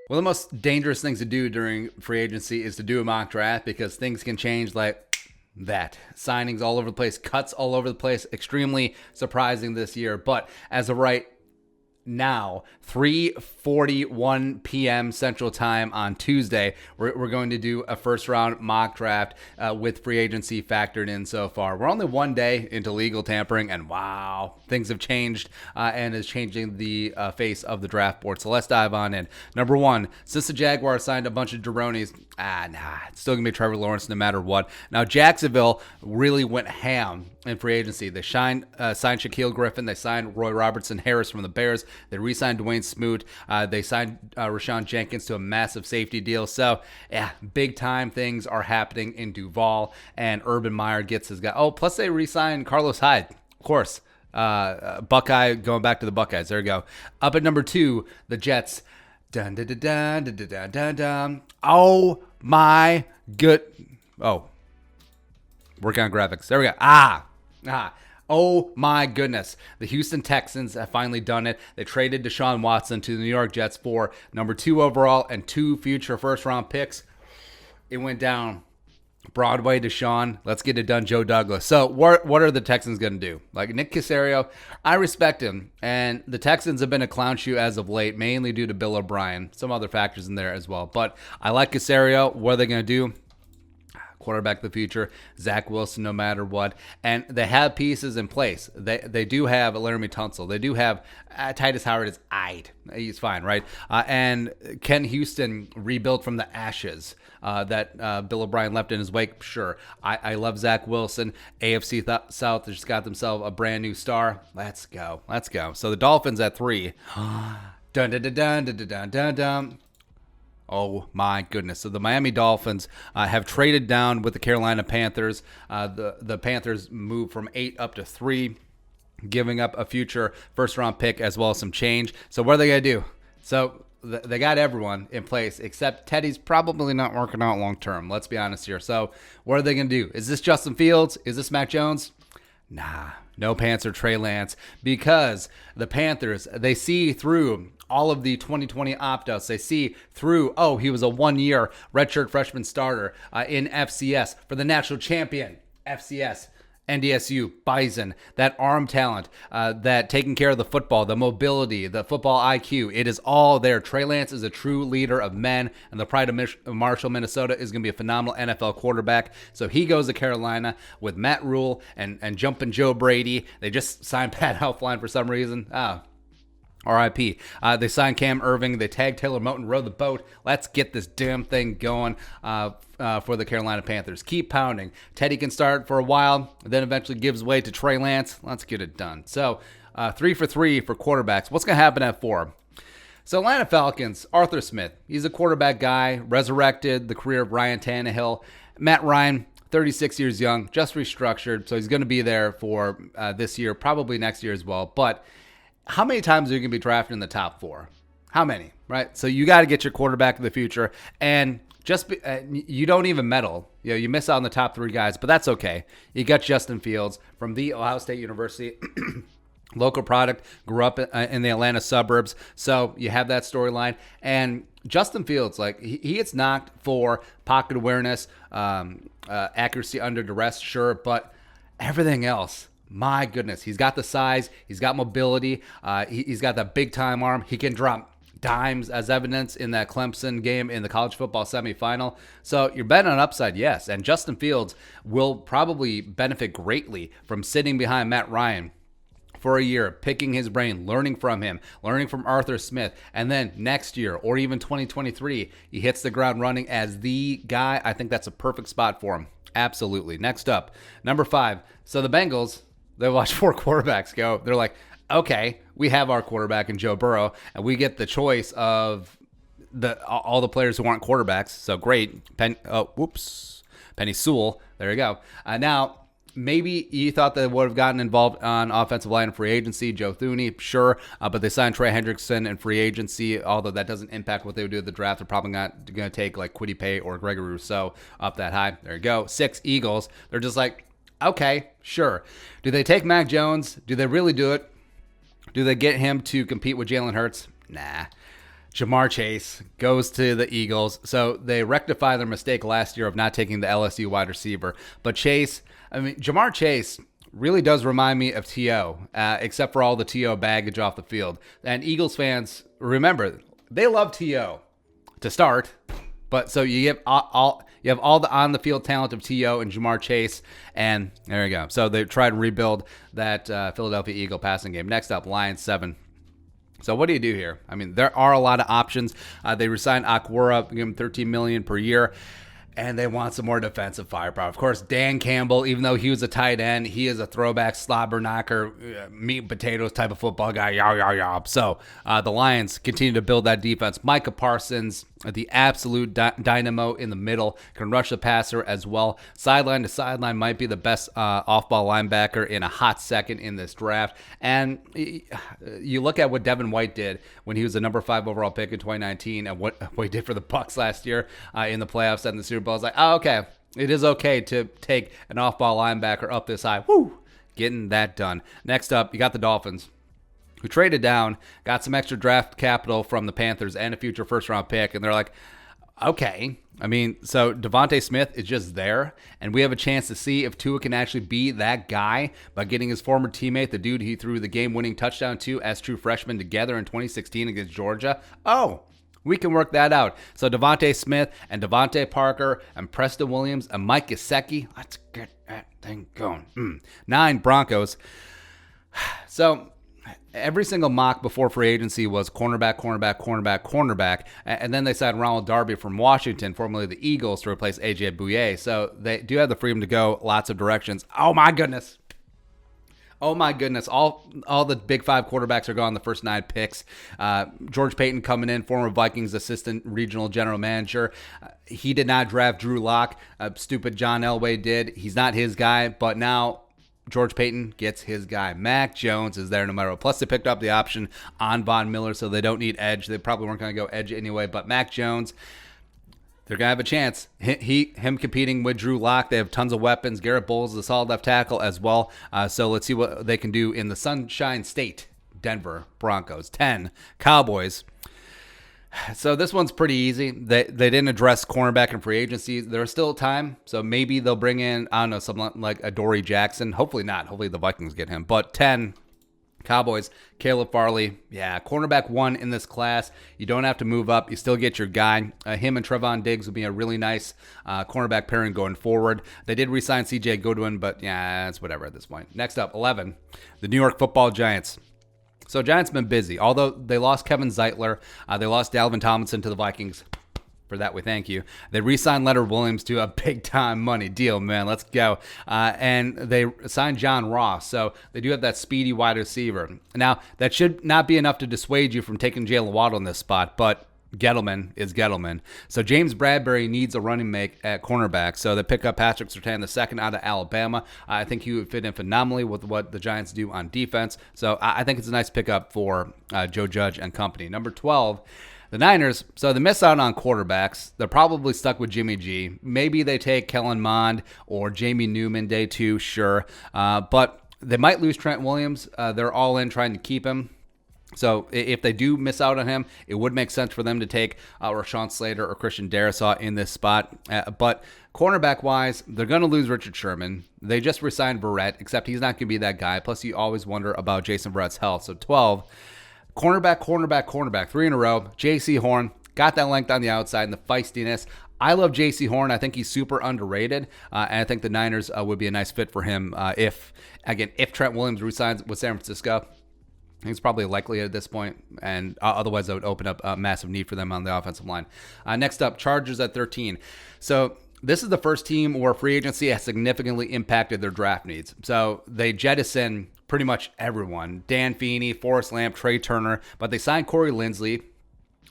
One of the most dangerous things to do during free agency is to do a mock draft because things can change like that. Signings all over the place, cuts all over the place. Extremely surprising this year. But as of right now, 3:41 p.m. Central Time on Tuesday, we're going to do a first round mock draft with free agency factored in so far. We're only one day into legal tampering, and wow, things have changed and is changing the face of the draft board. So let's dive on in. Number one, since the Jaguars signed a bunch of jabronis, it's still going to be Trevor Lawrence no matter what. Now, Jacksonville really went ham in free agency. They signed Shaquille Griffin. They signed Roy Robertson Harris from the Bears. They re-signed Dwayne Smoot. They signed Rashawn Jenkins to a massive safety deal. So, yeah, big time things are happening in Duval, and Urban Meyer gets his guy. Oh, plus they re-signed Carlos Hyde, of course. Buckeye, going back to the Buckeyes. There we go. Up at number two, the Jets. Dun, dun, dun, dun, dun, dun, dun, dun. Oh, my good. Oh, working on graphics. There we go. Oh my goodness. The Houston Texans have finally done it. They traded Deshaun Watson to the New York Jets for number 2 overall and 2 future first round picks. It went down. Broadway, Deshaun, let's get it done, Joe Douglas. So what are the Texans going to do? Like Nick Caserio, I respect him. And the Texans have been a clown shoe as of late, mainly due to Bill O'Brien. Some other factors in there as well. But I like Caserio. What are they going to do? Quarterback of the future, Zach Wilson, no matter what. And they have pieces in place. They do have Laramie Tunsil. They do have Titus Howard is eyed. He's fine, right? And Ken Houston rebuilt from the ashes that Bill O'Brien left in his wake. Sure. I love Zach Wilson. AFC South just got themselves a brand new star. Let's go. So the Dolphins at 3. Dun, dun, dun, dun, dun, dun, dun, dun. Oh my goodness. So the Miami Dolphins have traded down with the Carolina Panthers. The Panthers moved from 8 up to 3, giving up a future first round pick as well as some change. So what are they going to do? So they got everyone in place except Teddy's probably not working out long term. Let's be honest here. So what are they going to do? Is this Justin Fields? Is this Mac Jones? Nah, no Panther Trey Lance, because the Panthers, they see through all of the 2020 opt-outs. They see through, he was a 1-year redshirt freshman starter in FCS for the national champion, FCS. NDSU, Bison, that arm talent, that taking care of the football, the mobility, the football IQ, it is all there. Trey Lance is a true leader of men, and the pride of Marshall, Minnesota is going to be a phenomenal NFL quarterback. So he goes to Carolina with Matt Rule and jumping Joe Brady. They just signed Pat Elflein for some reason. RIP. They signed Cam Irving. They tagged Taylor Moton, rowed the boat. Let's get this damn thing going for the Carolina Panthers. Keep pounding. Teddy can start for a while, then eventually gives way to Trey Lance. Let's get it done. So 3 for 3 for quarterbacks. What's going to happen at 4? So Atlanta Falcons, Arthur Smith. He's a quarterback guy, resurrected the career of Ryan Tannehill. Matt Ryan, 36 years young, just restructured. So he's going to be there for this year, probably next year as well. But how many times are you going to be drafted in the top 4? How many, right? So you got to get your quarterback of the future. And you don't even meddle. You miss out on the top 3 guys, but that's okay. You got Justin Fields from the Ohio State University. Local product, grew up in the Atlanta suburbs. So you have that storyline. And Justin Fields, he gets knocked for pocket awareness, accuracy under duress, sure, but everything else, my goodness, he's got the size, he's got mobility, he's got that big time arm. He can drop dimes as evidence in that Clemson game in the college football semifinal. So you're betting on upside, yes. And Justin Fields will probably benefit greatly from sitting behind Matt Ryan for a year, picking his brain, learning from him, learning from Arthur Smith. And then next year or even 2023, he hits the ground running as the guy. I think that's a perfect spot for him. Absolutely. Next up, number 5. So the Bengals, they watch 4 quarterbacks go. They're like, okay, we have our quarterback in Joe Burrow, and we get the choice of all the players who aren't quarterbacks. So great. Penny Sewell. There you go. Now, maybe you thought they would have gotten involved on offensive line in free agency. Joe Thuney, sure, but they signed Trey Hendrickson in free agency, although that doesn't impact what they would do at the draft. They're probably not going to take like Kwity Paye or Gregory Rousseau up that high. There you go. 6, Eagles. They're just like, okay, sure. Do they take Mac Jones? Do they really do it? Do they get him to compete with Jalen Hurts? Nah. Jamar Chase goes to the Eagles. So they rectify their mistake last year of not taking the LSU wide receiver. But Jamar Chase really does remind me of T.O., except for all the T.O. baggage off the field. And Eagles fans, remember, they love T.O. to start. But so you have all the on-the-field talent of T.O. and Jamar Chase, and there you go. So they tried to rebuild that Philadelphia Eagle passing game. Next up, Lions 7. So what do you do here? I mean, there are a lot of options. They resigned Akwara, give him $13 million per year, and they want some more defensive firepower. Of course, Dan Campbell, even though he was a tight end, he is a throwback slobber knocker, meat and potatoes type of football guy. Yow. So the Lions continue to build that defense. Micah Parsons, the absolute dynamo in the middle, can rush the passer as well. Sideline to sideline might be the best off-ball linebacker in a hot second in this draft. And you look at what Devin White did when he was the number 5 overall pick in 2019 and what he did for the Bucs last year in the playoffs and the Super Bowl. It's like, oh, okay, it is okay to take an off-ball linebacker up this high. Woo! Getting that done. Next up, you got the Dolphins, who traded down, got some extra draft capital from the Panthers and a future first-round pick, and they're like, okay. I mean, so Devontae Smith is just there, and we have a chance to see if Tua can actually be that guy by getting his former teammate, the dude he threw the game-winning touchdown to as true freshmen together in 2016 against Georgia. Oh, we can work that out. So Devontae Smith and Devontae Parker and Preston Williams and Mike Gesicki, let's get that thing going. 9, Broncos. So every single mock before free agency was cornerback, and then they signed Ronald Darby from Washington, formerly the Eagles, to replace A.J. Bouye. So they do have the freedom to go lots of directions. Oh my goodness. All the Big 5 quarterbacks are gone the first 9 picks. George Payton coming in, former Vikings assistant regional general manager. He did not draft Drew Lock. Stupid John Elway did. He's not his guy, but now George Payton gets his guy. Mac Jones is there no matter what. Plus, they picked up the option on Von Miller, so they don't need edge. They probably weren't going to go edge anyway, but Mac Jones, they're going to have a chance. Him competing with Drew Lock. They have tons of weapons. Garrett Bowles is a solid left tackle as well. So let's see what they can do in the Sunshine State. Denver Broncos. 10, Cowboys. So this one's pretty easy. They didn't address cornerback in free agency. There's still time, so maybe they'll bring in, I don't know, someone like a Dory Jackson. Hopefully not. Hopefully the Vikings get him. But 10, Cowboys, Caleb Farley. Yeah, cornerback 1 in this class. You don't have to move up. You still get your guy. Him and Trevon Diggs would be a really nice cornerback pairing going forward. They did re-sign C.J. Goodwin, but yeah, it's whatever at this point. Next up, 11, the New York Football Giants. So Giants been busy. Although they lost Kevin Zeitler, they lost Dalvin Tomlinson to the Vikings. For that, we thank you. They re-signed Leonard Williams to a big-time money deal, man. Let's go. And they signed John Ross. So they do have that speedy wide receiver. Now, that should not be enough to dissuade you from taking Jalen Waddle in this spot, but Gettleman is Gettleman. So James Bradbury needs a running mate at cornerback. So they pick up Patrick Surtain II out of Alabama. I think he would fit in phenomenally with what the Giants do on defense. So I think it's a nice pickup for Joe Judge and company. Number 12, the Niners. So they miss out on quarterbacks. They're probably stuck with Jimmy G. Maybe they take Kellen Mond or Jamie Newman day 2, sure. But they might lose Trent Williams. They're all in trying to keep him. So if they do miss out on him, it would make sense for them to take Rashawn Slater or Christian Darrisaw in this spot. But cornerback-wise, they're going to lose Richard Sherman. They just re-signed Verrett, except he's not going to be that guy. Plus, you always wonder about Jason Verrett's health. So 12, cornerback, 3 in a row. J.C. Horn, got that length on the outside and the feistiness. I love J.C. Horn. I think he's super underrated, and I think the Niners would be a nice fit for him if Trent Williams re-signs with San Francisco. I think it's probably likely at this point, and otherwise that would open up a massive need for them on the offensive line. Next up, Chargers at 13. So this is the first team where free agency has significantly impacted their draft needs. So they jettison pretty much everyone. Dan Feeney, Forrest Lamp, Trey Turner, but they signed Corey Linsley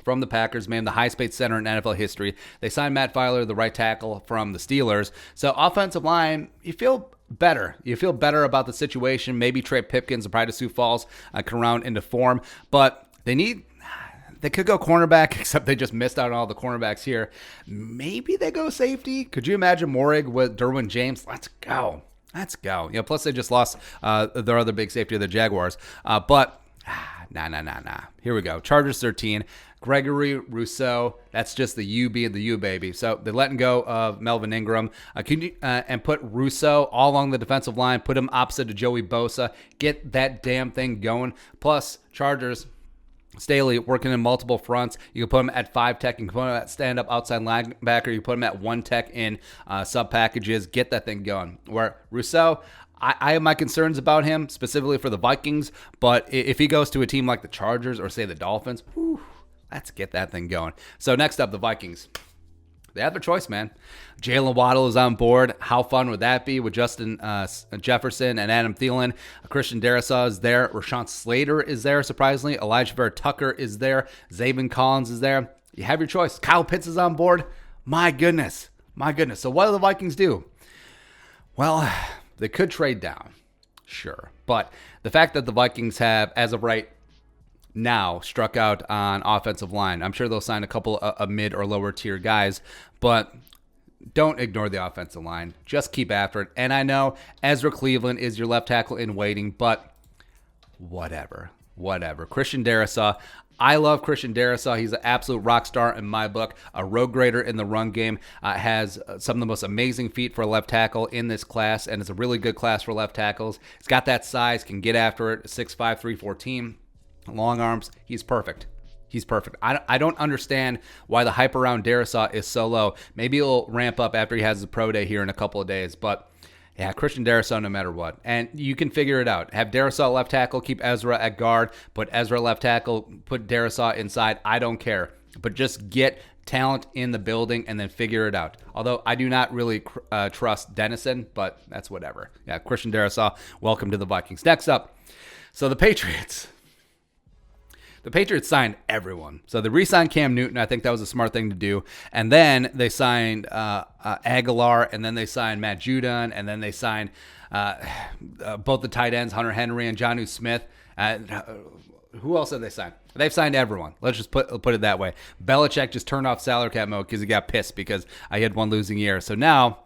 from the Packers, made him the highest-paid center in NFL history. They signed Matt Filer, the right tackle from the Steelers. So offensive line, you feel better. You feel better about the situation. Maybe Trey Pipkins and Pride of Sioux Falls can round into form, but they could go cornerback, except they just missed out on all the cornerbacks here. Maybe they go safety. Could you imagine Morig with Derwin James? Let's go. Plus they just lost their other big safety, the Jaguars. But Here we go. Chargers 13. Gregory Rousseau. That's just the U being the U, baby. So they're letting go of Melvin Ingram. And put Rousseau all along the defensive line. Put him opposite to Joey Bosa. Get that damn thing going. Plus, Chargers, Staley working in multiple fronts. You can put him at 5 tech. You can put him at stand-up outside linebacker. You can put him at 1 tech in sub-packages. Get that thing going. Where Rousseau, I have my concerns about him, specifically for the Vikings. But if he goes to a team like the Chargers or, say, the Dolphins, let's get that thing going. So next up, the Vikings. They have their choice, man. Jalen Waddle is on board. How fun would that be with Justin Jefferson and Adam Thielen? Christian Darrisaw is there. Rashawn Slater is there, surprisingly. Elijah Vera Tucker is there. Zabin Collins is there. You have your choice. Kyle Pitts is on board. My goodness. So what do the Vikings do? Well, they could trade down. Sure. But the fact that the Vikings have, as of right now, struck out on offensive line, I'm sure they'll sign a couple of mid or lower tier guys, but don't ignore the offensive line. Just keep after it. And I know Ezra Cleveland is your left tackle in waiting, but whatever. Christian Darrisaw. I love Christian Darrisaw. He's an absolute rock star in my book. A road grader in the run game. Has some of the most amazing feet for a left tackle in this class, and it's a really good class for left tackles. He's got that size, can get after it. 6'5", 314. Long arms. He's perfect. I don't understand why the hype around Darrisaw is so low. Maybe it'll ramp up after he has his pro day here in a couple of days. But yeah, Christian Darrisaw no matter what. And you can figure it out. Have Darrisaw left tackle, keep Ezra at guard, put Ezra left tackle, put Darrisaw inside. I don't care. But just get talent in the building and then figure it out. Although I do not really trust Dennison, but that's whatever. Yeah, Christian Darrisaw, welcome to the Vikings. Next up, so the Patriots. The Patriots signed everyone. So they re-signed Cam Newton. I think that was a smart thing to do. And then they signed Aguilar, and then they signed Matt Judon, and then they signed both the tight ends, Hunter Henry and Jonnu Smith. Who else have they signed? They've signed everyone. Let's just put it that way. Belichick just turned off salary cap mode because he got pissed because I had one losing year. So now,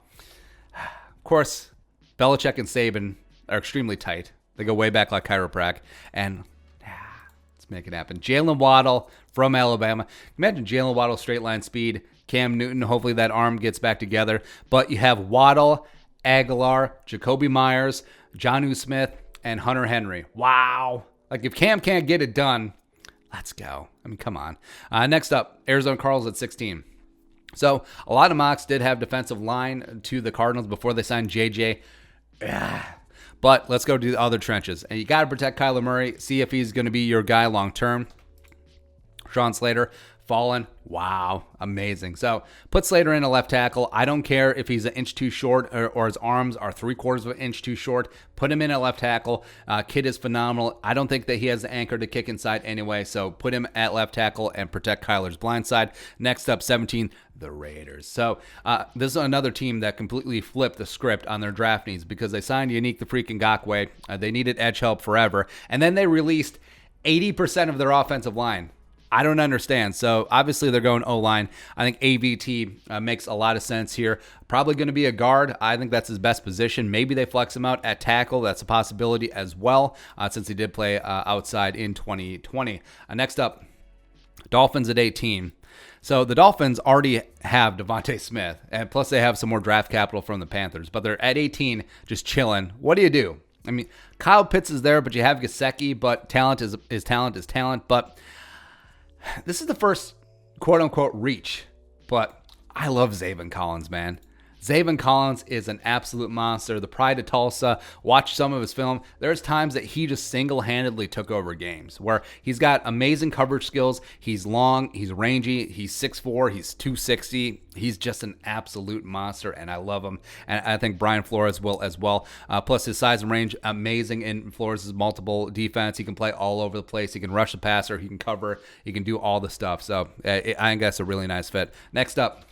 of course, Belichick and Saban are extremely tight. They go way back like chiropractic. And make it happen. Jalen Waddle from Alabama. Imagine Jalen Waddle straight line speed. Cam Newton, hopefully that arm gets back together. But you have Waddle, Aguilar, Jacoby Myers, Jonnu Smith, and Hunter Henry. Wow. Like if Cam can't get it done, let's go. I mean, come on. Next up, Arizona Cardinals at 16. So a lot of mocks did have defensive line to the Cardinals before they signed JJ. But let's go to the other trenches. And you got to protect Kyler Murray. See if he's going to be your guy long term. Sean Slater, fallen. Wow, amazing. So put Slater in a left tackle. I don't care if he's an inch too short or his arms are 3/4 of an inch too short. Put him in a left tackle. Kid is phenomenal. I don't think that he has the anchor to kick inside anyway. So put him at left tackle and protect Kyler's blind side. Next up, 17, the Raiders. So this is another team that completely flipped the script on their draft needs because they signed Yannick the freaking Ngakoue. They needed edge help forever. And then they released 80% of their offensive line. I don't understand. So obviously they're going O-line. I think AVT makes a lot of sense here. Probably going to be a guard. I think that's his best position. Maybe they flex him out at tackle. That's a possibility as well, since he did play outside in 2020. Next up, Dolphins at 18. So the Dolphins already have Devontae Smith, and plus they have some more draft capital from the Panthers. But they're at 18, just chilling. What do you do? I mean, Kyle Pitts is there, but you have Gesicki, but talent is talent. But this is the first quote-unquote reach, but I love Zabin Collins, man. Zabin Collins is an absolute monster. The pride of Tulsa. Watch some of his film. There's times that he just single-handedly took over games where he's got amazing coverage skills. He's long. He's rangy. He's 6'4". He's 260. He's just an absolute monster, and I love him. And I think Brian Flores will as well. Plus his size and range, amazing in Flores' multiple defense. He can play all over the place. He can rush the passer. He can cover. He can do all the stuff. So I think that's a really nice fit. Next up,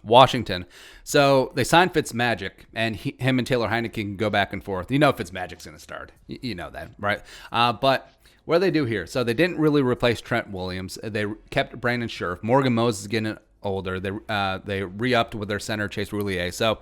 Washington. So they signed Fitzmagic, and him and Taylor Heineke can go back and forth. You know Fitzmagic's going to start. You know that, right? But what do they do here? So they didn't really replace Trent Williams. They kept Brandon Scherf. Morgan Moses is getting older. They re-upped with their center, Chase Roulier. So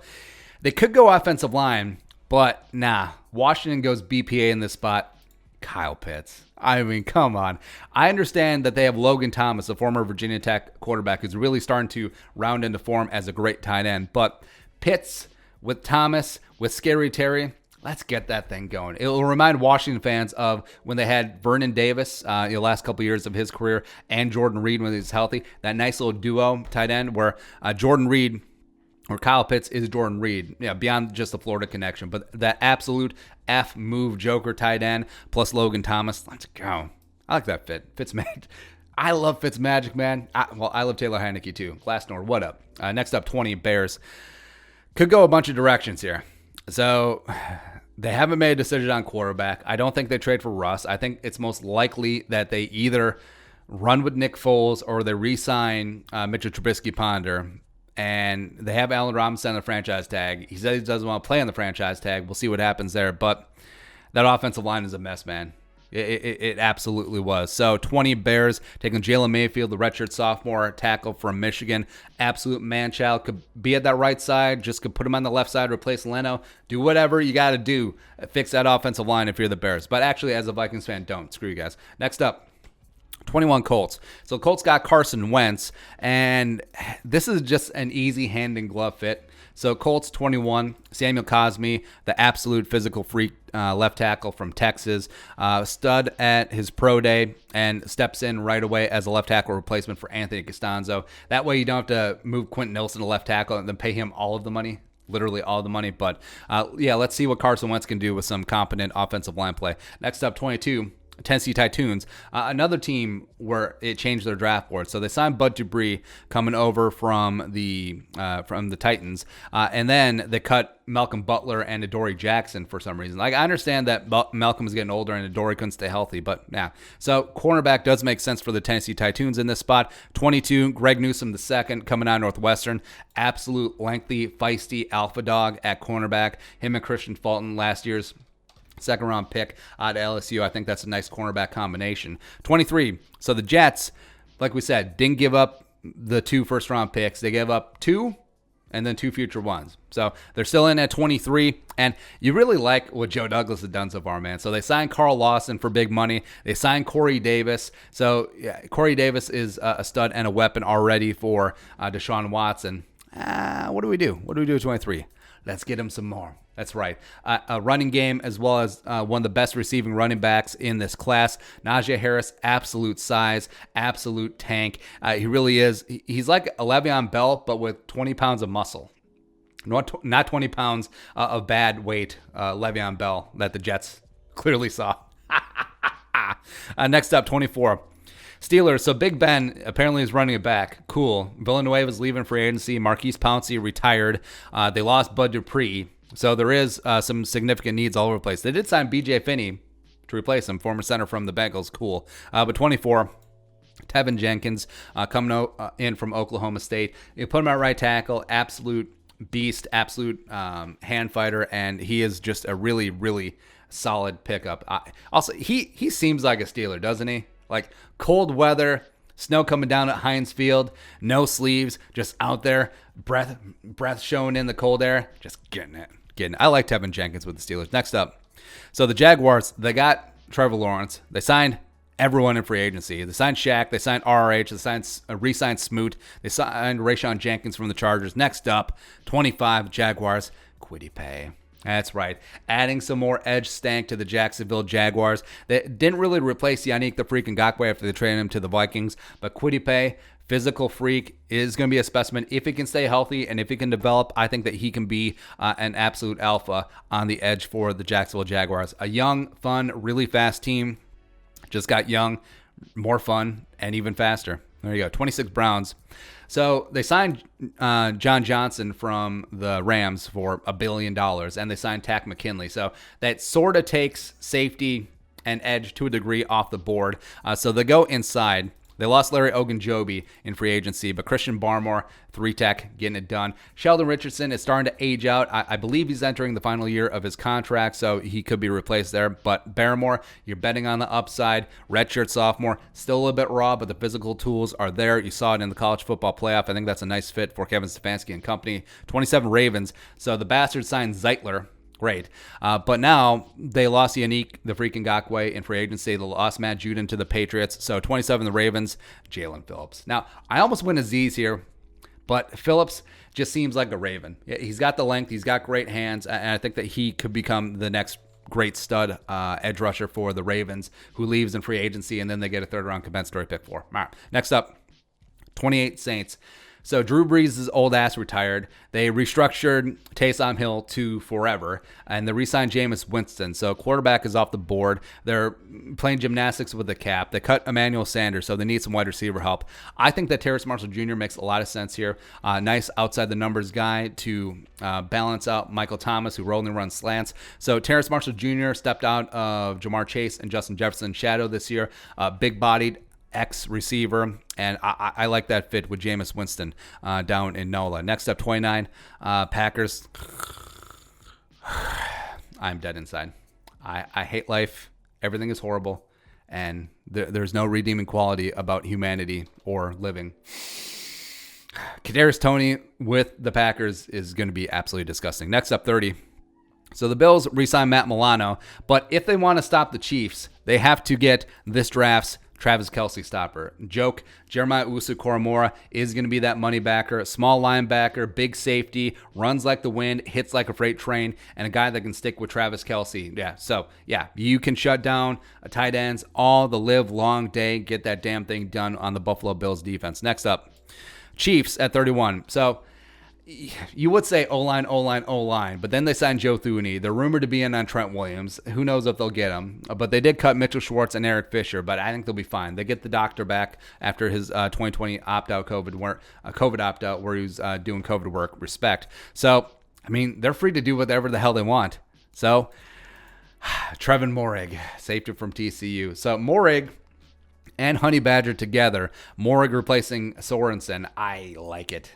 they could go offensive line, but nah. Washington goes BPA in this spot. Kyle Pitts. I mean, come on. I understand that they have Logan Thomas, a former Virginia Tech quarterback, who's really starting to round into form as a great tight end. But Pitts with Thomas, with Scary Terry, let's get that thing going. It will remind Washington fans of when they had Vernon Davis, the last couple years of his career, and Jordan Reed when he was healthy. That nice little duo tight end where Jordan Reed or Kyle Pitts is Jordan Reed, beyond just the Florida connection. But that absolute F move joker tight end plus Logan Thomas, let's go. I like that fit. Fitzmagic. I love Fitzmagic, man. I love Taylor Heineke too. Glassnor, what up? Next up, 20, Bears. Could go a bunch of directions here. So they haven't made a decision on quarterback. I don't think they trade for Russ. I think it's most likely that they either run with Nick Foles or they re-sign Mitchell Trubisky-Ponder. And they have Allen Robinson on the franchise tag. He says he doesn't want to play on the franchise tag. We'll see what happens there. But that offensive line is a mess, man. It absolutely was. So 20 Bears taking Jalen Mayfield, the redshirt sophomore tackle from Michigan. Absolute man-child. Could be at that right side. Just could put him on the left side, replace Leno. Do whatever you got to do. Fix that offensive line if you're the Bears. But actually, as a Vikings fan, don't. Screw you guys. Next up. 21 Colts. So Colts got Carson Wentz, and this is just an easy hand-in-glove fit. So Colts 21, Samuel Cosmi, the absolute physical freak left tackle from Texas, stud at his pro day and steps in right away as a left tackle replacement for Anthony Costanzo. That way you don't have to move Quentin Nelson to left tackle and then pay him all of the money. Literally all the money. But let's see what Carson Wentz can do with some competent offensive line play. Next up, 22. Tennessee Titans, another team where it changed their draft board. So they signed Bud Dupree coming over from the Titans, and then they cut Malcolm Butler and Adoree Jackson for some reason. Like, I understand that Malcolm is getting older and Adoree couldn't stay healthy, but yeah. So cornerback does make sense for the Tennessee Titans in this spot. 22, Greg Newsome II coming out of Northwestern, absolute lengthy, feisty alpha dog at cornerback. Him and Christian Fulton, last year's second-round pick out of LSU. I think that's a nice cornerback combination. 23. So the Jets, like we said, didn't give up the 2 first-round picks. They gave up 2 and then 2 future ones. So they're still in at 23. And you really like what Joe Douglas has done so far, man. So they signed Carl Lawson for big money. They signed Corey Davis. So Corey Davis is a stud and a weapon already for Deshaun Watson. What do we do? What do we do at 23? Let's get him some more. That's right. A running game as well as one of the best receiving running backs in this class. Najee Harris, absolute size, absolute tank. He really is. He's like a Le'Veon Bell, but with 20 pounds of muscle. Not 20 pounds of bad weight, Le'Veon Bell, that the Jets clearly saw. Next up, 24. Steelers, so Big Ben apparently is running it back. Cool. Villanueva's leaving free agency. Marquise Pouncey retired. They lost Bud Dupree. So there is some significant needs all over the place. They did sign B.J. Finney to replace him, former center from the Bengals. Cool. But 24, Tevin Jenkins coming in from Oklahoma State. You put him at right tackle, absolute beast, absolute hand fighter, and he is just a really, really solid pickup. Also, he seems like a Steeler, doesn't he? Like cold weather, snow coming down at Heinz Field, no sleeves, just out there, breath showing in the cold air, just getting it. I like Tevin Jenkins with the Steelers. Next up, so the Jaguars, they got Trevor Lawrence. They signed everyone in free agency. They signed Shaq. They signed RRH. They re-signed Smoot. They signed Rayshon Jenkins from the Chargers. Next up, 25, Jaguars, Kwity Paye. That's right. Adding some more edge stank to the Jacksonville Jaguars. They didn't really replace Yannick the Freak Ngakoue after they traded him to the Vikings. But Kwity Paye, physical freak, is going to be a specimen. If he can stay healthy and if he can develop, I think that he can be an absolute alpha on the edge for the Jacksonville Jaguars. A young, fun, really fast team. Just got young, more fun, and even faster. There you go. 26 Browns. So they signed John Johnson from the Rams for $1 billion, and they signed Takk McKinley. So that sort of takes safety and edge to a degree off the board. So they go inside. They lost Larry Ogunjobi in free agency, but Christian Barmore, 3-tech, getting it done. Sheldon Richardson is starting to age out. I believe he's entering the final year of his contract, so he could be replaced there. But Barmore, you're betting on the upside. Redshirt sophomore, still a little bit raw, but the physical tools are there. You saw it in the college football playoff. I think that's a nice fit for Kevin Stefanski and company. 27 Ravens. So the Bastards signed Zeitler Great. But now they lost Yannick the freaking Ngakoue in free agency. They lost Matt Judon to the Patriots. So 27 the Ravens, Jalen Phillips. Now, I almost went Aziz here, but Phillips just seems like a Raven. He's got the length. He's got great hands. And I think that he could become the next great stud edge rusher for the Ravens, who leaves in free agency, and then they get a third-round compensatory pick for. All right. Next up, 28 Saints. So Drew Brees' old ass retired. They restructured Taysom Hill to forever, and they re-signed Jameis Winston. So quarterback is off the board. They're playing gymnastics with the cap. They cut Emmanuel Sanders, so they need some wide receiver help. I think that Terrace Marshall Jr. makes a lot of sense here. Nice outside the numbers guy to balance out Michael Thomas, who only runs slants. So Terrace Marshall Jr. stepped out of Jamar Chase and Justin Jefferson's shadow this year. Big-bodied receiver, and I like that fit with Jameis Winston down in NOLA. Next up, 29, Packers. I'm dead inside. I hate life. Everything is horrible, and there's no redeeming quality about humanity or living. Kadarius Toney with the Packers is going to be absolutely disgusting. Next up, 30. So the Bills re-sign Matt Milano, but if they want to stop the Chiefs, they have to get this draft's Travis Kelce stopper. Joke, Jeremiah Owusu-Koramoah is going to be that money backer. Small linebacker, big safety, runs like the wind, hits like a freight train, and a guy that can stick with Travis Kelce. Yeah, you can shut down tight ends all the live long day, get that damn thing done on the Buffalo Bills defense. Next up, Chiefs at 31. So you would say O-line, but then they signed Joe Thuney. They're rumored to be in on Trent Williams. Who knows if they'll get him? But they did cut Mitchell Schwartz and Eric Fisher, but I think they'll be fine. They get the doctor back after his 2020 opt-out COVID opt-out where he was doing COVID work. Respect. So, I mean, they're free to do whatever the hell they want. So, Trevin Moehrig, safety from TCU. So, Moehrig and Honey Badger together, Moehrig replacing Sorensen. I like it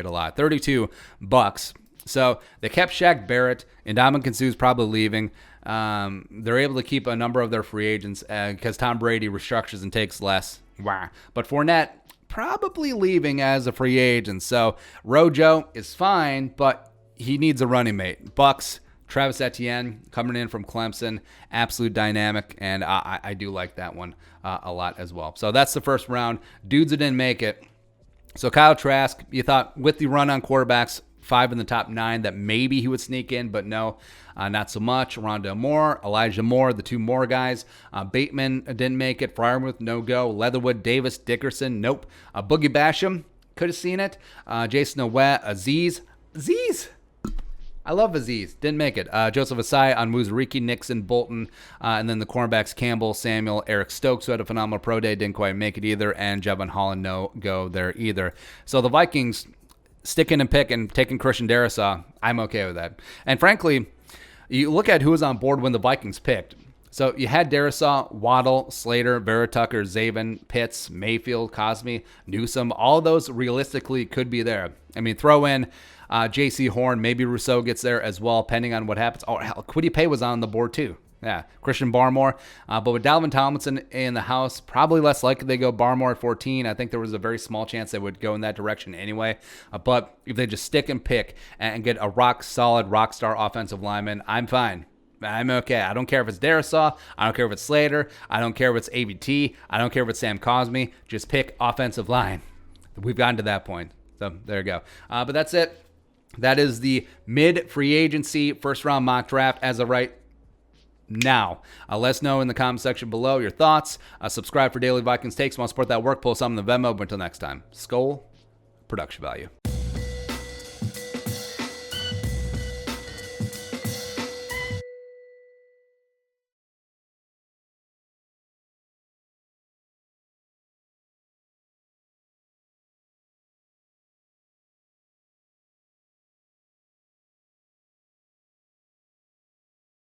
a lot. 32 Bucks. So they kept Shaq Barrett. Ndamukong Suh's probably leaving. They're able to keep a number of their free agents because Tom Brady restructures and takes less. Wow. But Fournette probably leaving as a free agent. So Rojo is fine, but he needs a running mate. Bucks, Travis Etienne coming in from Clemson. Absolute dynamic, and I do like that one a lot as well. So that's the first round. Dudes that didn't make it. So Kyle Trask, you thought with the run on quarterbacks, 5 in the top 9, that maybe he would sneak in, but no, not so much. Rondale Moore, Elijah Moore, the two Moore guys. Bateman didn't make it. Freiermuth, no go. Leatherwood, Davis, Dickerson, nope. Boogie Basham, could have seen it. Jason Oweh, Aziz. I love Aziz. Didn't make it. Joseph Asai on Muzuriki, Nixon, Bolton, and then the cornerbacks Campbell, Samuel, Eric Stokes, who had a phenomenal pro day, didn't quite make it either, and Jevon Holland, no go there either. So the Vikings sticking and picking, taking Christian Darrisaw, I'm okay with that. And frankly, you look at who was on board when the Vikings picked. So you had Darrisaw, Waddle, Slater, Vera Tucker, Zabin, Pitts, Mayfield, Cosme, Newsome. All those realistically could be there. I mean, throw in J.C. Horn, maybe Rousseau gets there as well, depending on what happens. Oh, hell, Kwity Paye was on the board too. Yeah, Christian Barmore. But with Dalvin Tomlinson in the house, probably less likely they go Barmore at 14. I think there was a very small chance they would go in that direction anyway. But if they just stick and pick and get a rock-solid, rock-star offensive lineman, I'm fine. I'm okay. I don't care if it's Darrisaw. I don't care if it's Slater. I don't care if it's AVT. I don't care if it's Sam Cosme. Just pick offensive line. We've gotten to that point. So there you go. But that's it. That is the mid-free agency first-round mock draft as of right now. Let us know in the comment section below your thoughts. Subscribe for Daily Vikings Takes. Want to support that work, pull something in the Venmo. But until next time, Skol, production value.